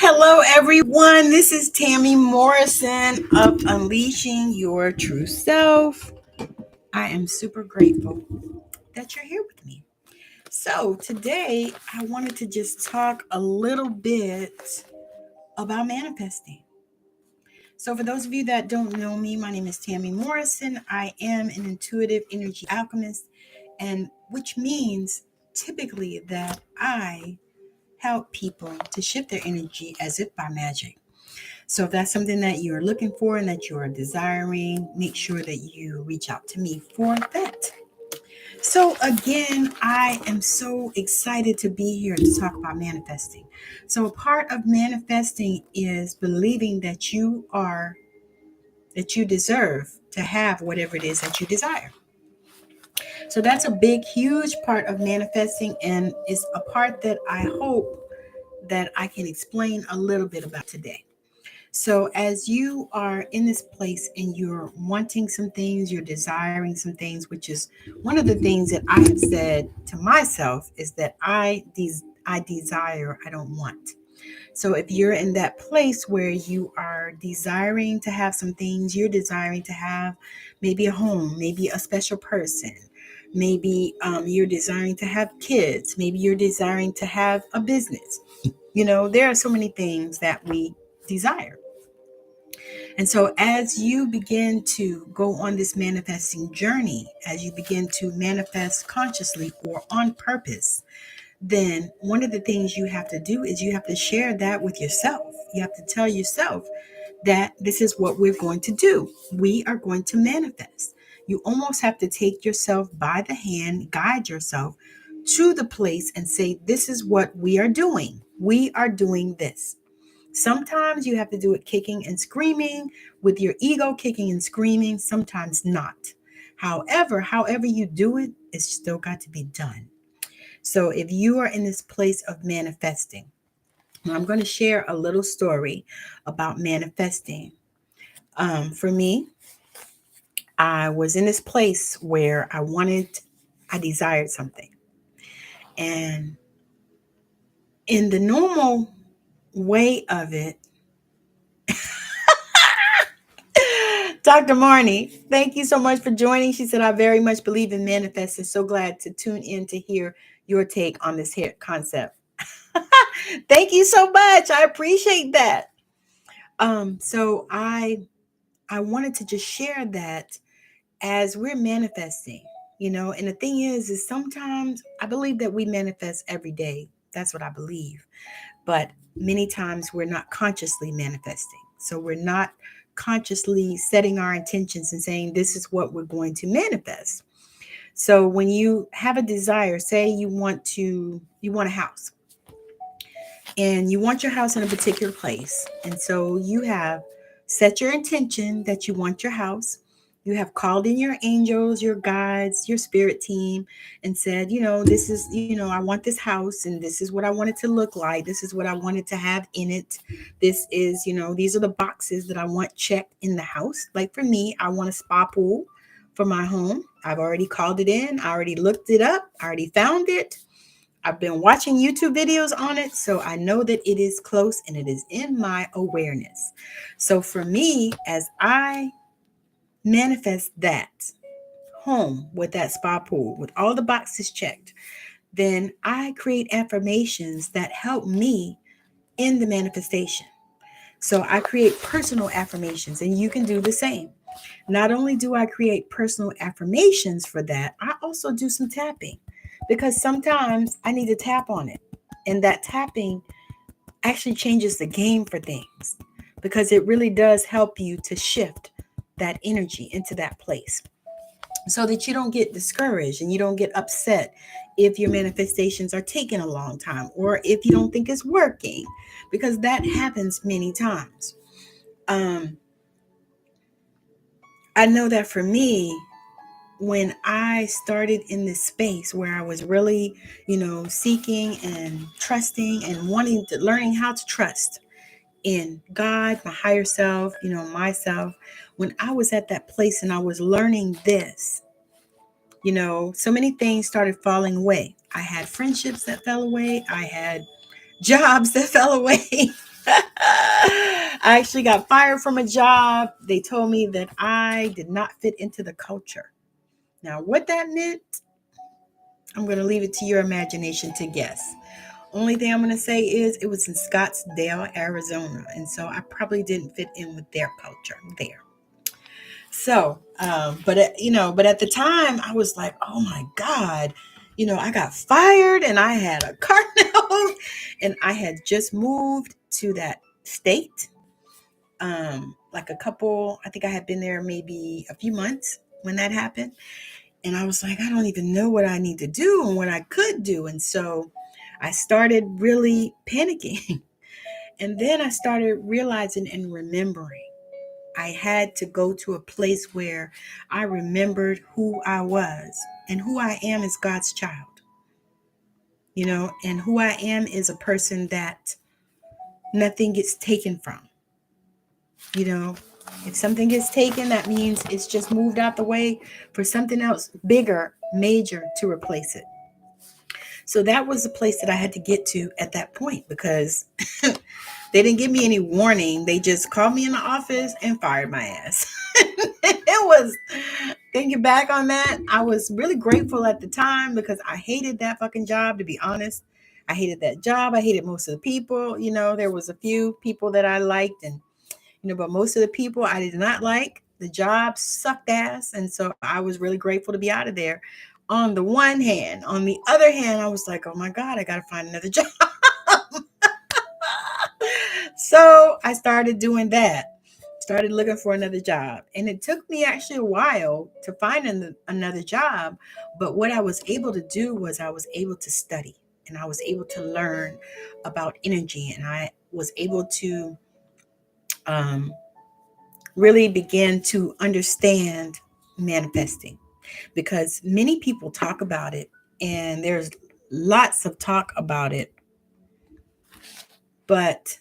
Hello, everyone. This is Tammi Morrison of Unleashing Your True Self. I am super grateful that you're here with me. So, today I wanted to just talk a little bit about manifesting. So, for those of you that don't know me, my name is Tammi Morrison. I am an intuitive energy alchemist, and which means typically that I help people to shift their energy as if by magic. So if that's something that you're looking for and that you're desiring, make sure that you reach out to me for that. So again, I am so excited to be here to talk about manifesting. So a part of manifesting is believing that you deserve to have whatever it is that you desire. So that's a big, huge part of manifesting, and it's a part that I hope that I can explain a little bit about today. So, as you are in this place and you're wanting some things, you're desiring some things, which is one of the things that I have said to myself is that I desire, I don't want. So, if you're in that place where you are desiring to have some things, you're desiring to have maybe a home, maybe a special person, maybe you're desiring to have kids, maybe you're desiring to have a business. There are so many things that we desire. And so, as you begin to go on this manifesting journey, as you begin to manifest consciously or on purpose, then one of the things you have to do is you have to share that with yourself. You have to tell yourself that this is what we're going to do. We are going to manifest. You almost have to take yourself by the hand, guide yourself to the place and say, this is what we are doing. We are doing this. Sometimes you have to do it kicking and screaming, with your ego kicking and screaming, sometimes not. However you do it, it's still got to be done. So if you are in this place of manifesting, I'm going to share a little story about manifesting. For me, I was in this place where I desired something. And in the normal way of it, Dr. Marnie, thank you so much for joining. She said, I very much believe in manifesting. So glad to tune in to hear your take on this here concept. Thank you so much. I appreciate that. So I wanted to just share that as we're manifesting, and the thing is sometimes I believe that we manifest every day. That's what I believe. But many times we're not consciously manifesting. So we're not consciously setting our intentions and saying, this is what we're going to manifest. So when you have a desire, say you want a house and you want your house in a particular place. And so you have set your intention that you want your house. You have called in your angels, your guides, your spirit team, and said, this is, I want this house and this is what I want it to look like. This is what I wanted to have in it. This is, these are the boxes that I want checked in the house. Like for me, I want a spa pool for my home. I've already called it in. I already looked it up. I already found it. I've been watching YouTube videos on it, so I know that it is close and it is in my awareness. So for me, as I manifest that home with that spa pool, with all the boxes checked, then I create affirmations that help me in the manifestation. So I create personal affirmations, and you can do the same. Not only do I create personal affirmations for that, I also do some tapping because sometimes I need to tap on it. And that tapping actually changes the game for things because it really does help you to shift that energy into that place so that you don't get discouraged and you don't get upset if your manifestations are taking a long time or if you don't think it's working, because that happens many times. I know that for me, when I started in this space where I was really, seeking and trusting and learning how to trust in God, my higher self, myself, when I was at that place and I was learning this, so many things started falling away. I had friendships that fell away. I had jobs that fell away. I actually got fired from a job. They told me that I did not fit into the culture. Now, what that meant, I'm going to leave it to your imagination to guess. Only thing I'm going to say is it was in Scottsdale, Arizona. And so I probably didn't fit in with their culture there. So, but at the time I was like, oh my God, I got fired and I had a car note and I had just moved to that state. I think I had been there maybe a few months when that happened. And I was like, I don't even know what I need to do and what I could do. And so I started really panicking. And then I started realizing and remembering I had to go to a place where I remembered who I was, and who I am is God's child, and who I am is a person that nothing gets taken from. If something gets taken, that means it's just moved out the way for something else bigger, major to replace it. So that was the place that I had to get to at that point, because they didn't give me any warning. They just called me in the office and fired my ass. It was, thinking back on that, I was really grateful at the time because I hated that fucking job, to be honest. I hated that job. I hated most of the people. There was a few people that I liked, and but most of the people I did not like. The job sucked ass. And so I was really grateful to be out of there. On the one hand, on the other hand, I was like, oh my God, I got to find another job. So I started doing that. Started looking for another job. And it took me actually a while to find another job. But what I was able to do was I was able to study, and I was able to learn about energy, and I was able to really begin to understand manifesting, because many people talk about it and there's lots of talk about it, but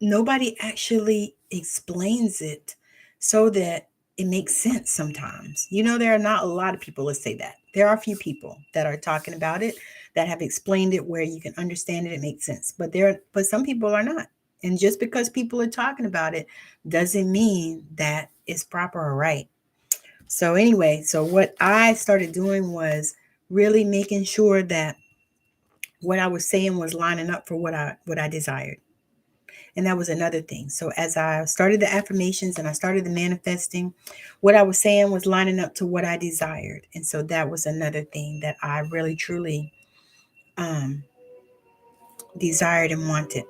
nobody actually explains it so that it makes sense sometimes. There are not a lot of people, let's say that. There are a few people that are talking about it, that have explained it where you can understand it, it makes sense. But some people are not. And just because people are talking about it doesn't mean that it's proper or right. So anyway, what I started doing was really making sure that what I was saying was lining up for what I desired. And that was another thing. So as I started the affirmations and I started the manifesting, what I was saying was lining up to what I desired. And so that was another thing that I really, truly desired and wanted.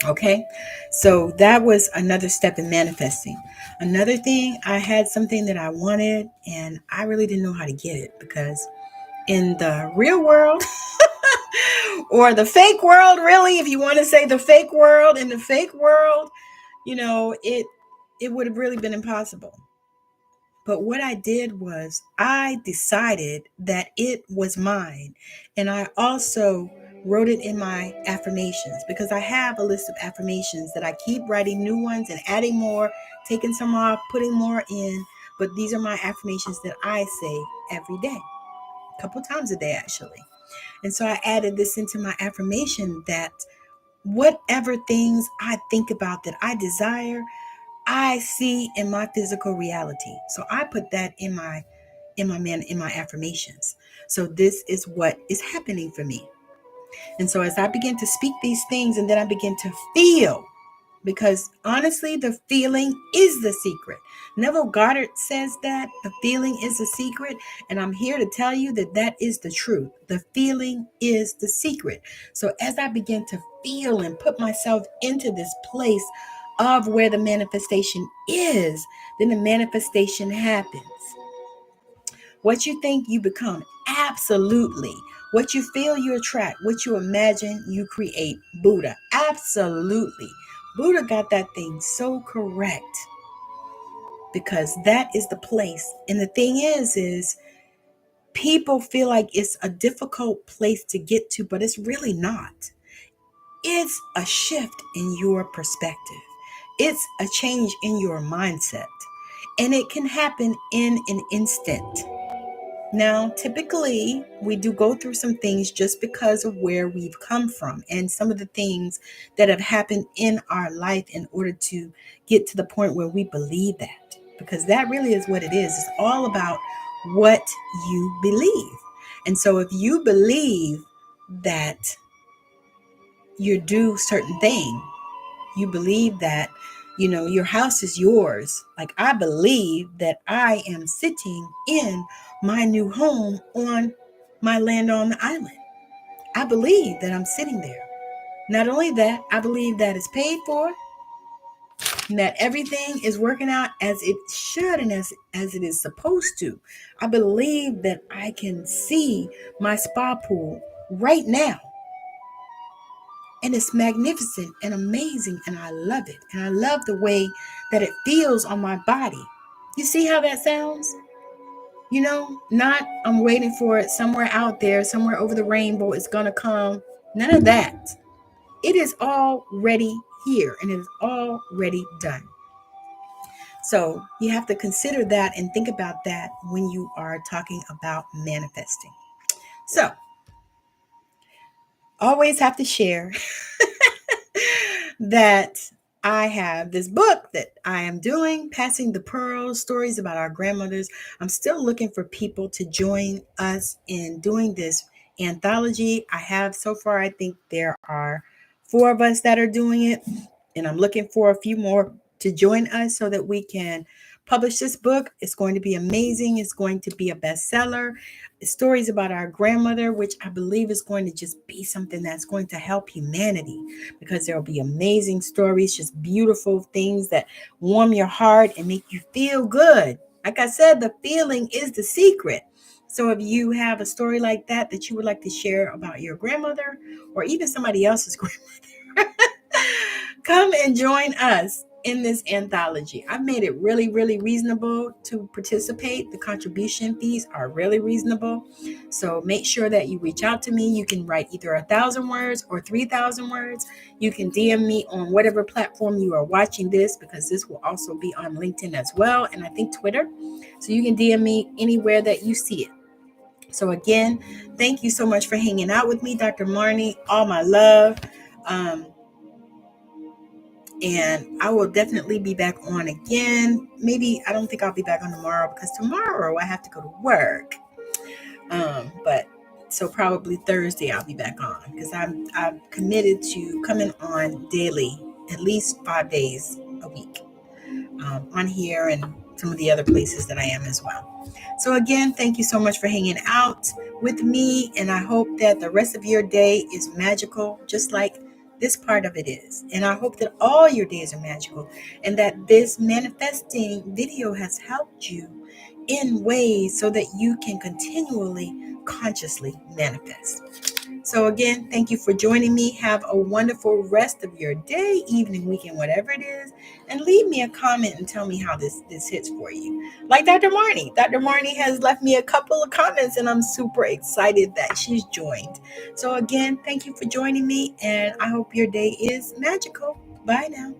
Okay. So that was another step in manifesting. Another thing, I had something that I wanted and I really didn't know how to get it, because in the real world or the fake world, really, if you want to say the fake world, in the fake world, it would have really been impossible. But what I did was I decided that it was mine. And I also wrote it in my affirmations, because I have a list of affirmations that I keep writing new ones and adding more, taking some off, putting more in. But these are my affirmations that I say every day, a couple times a day, actually. And so I added this into my affirmation that whatever things I think about that I desire, I see in my physical reality. So I put that in my affirmations. So this is what is happening for me. And so as I begin to speak these things, and then I begin to feel, because honestly, the feeling is the secret. Neville Goddard says that the feeling is the secret. And I'm here to tell you that that is the truth. The feeling is the secret. So as I begin to feel and put myself into this place of where the manifestation is, then the manifestation happens. What you think, you become. Absolutely. What you feel, you attract. What you imagine, you create. Buddha. Absolutely. Buddha got that thing so correct, because that is the place. And the thing is people feel like it's a difficult place to get to, but it's really not. It's a shift in your perspective. It's a change in your mindset. And it can happen in an instant. Now, typically, we do go through some things just because of where we've come from and some of the things that have happened in our life in order to get to the point where we believe that. Because that really is what it is. It's all about what you believe. And so, if you believe that you do certain thing, you believe that your house is yours. Like, I believe that I am sitting in my new home on my land on the island. I believe that I'm sitting there. Not only that, I believe that it's paid for and that everything is working out as it should and as it is supposed to. I believe that I can see my spa pool right now. And it's magnificent and amazing, and I love it. And I love the way that it feels on my body. You see how that sounds? Not I'm waiting for it somewhere out there, somewhere over the rainbow, it's going to come. None of that. It is already here, and it is already done. So you have to consider that and think about that when you are talking about manifesting. So always have to share that I have this book that I am doing, Passing the Pearls, stories about our grandmothers. I'm still looking for people to join us in doing this anthology. I have so far, I think there are 4 of us that are doing it, and I'm looking for a few more to join us so that we can publish this book. It's going to be amazing. It's going to be a bestseller. Stories about our grandmother, which I believe is going to just be something that's going to help humanity, because there will be amazing stories, just beautiful things that warm your heart and make you feel good. Like I said, the feeling is the secret. So if you have a story like that you would like to share about your grandmother or even somebody else's grandmother, come and join us in this anthology. I've made it really, really reasonable to participate. The contribution fees are really reasonable. So make sure that you reach out to me. You can write either 1,000 words or 3,000 words. You can DM me on whatever platform you are watching this, because this will also be on LinkedIn as well, and I think Twitter. So you can DM me anywhere that you see it. So again, thank you so much for hanging out with me, Dr. Marnie. All my love. And I will definitely be back on again. Maybe, I don't think I'll be back on tomorrow, because tomorrow I have to go to work. But so probably Thursday I'll be back on, because I'm committed to coming on daily, at least 5 days a week, on here and some of the other places that I am as well. So again, thank you so much for hanging out with me, and I hope that the rest of your day is magical, just like this part of it is. And I hope that all your days are magical, and that this manifesting video has helped you in ways so that you can continually, consciously manifest. So again, thank you for joining me. Have a wonderful rest of your day, evening, weekend, whatever it is. And leave me a comment and tell me how this hits for you. Like Dr. Marnie. Dr. Marnie has left me a couple of comments, and I'm super excited that she's joined. So again, thank you for joining me, and I hope your day is magical. Bye now.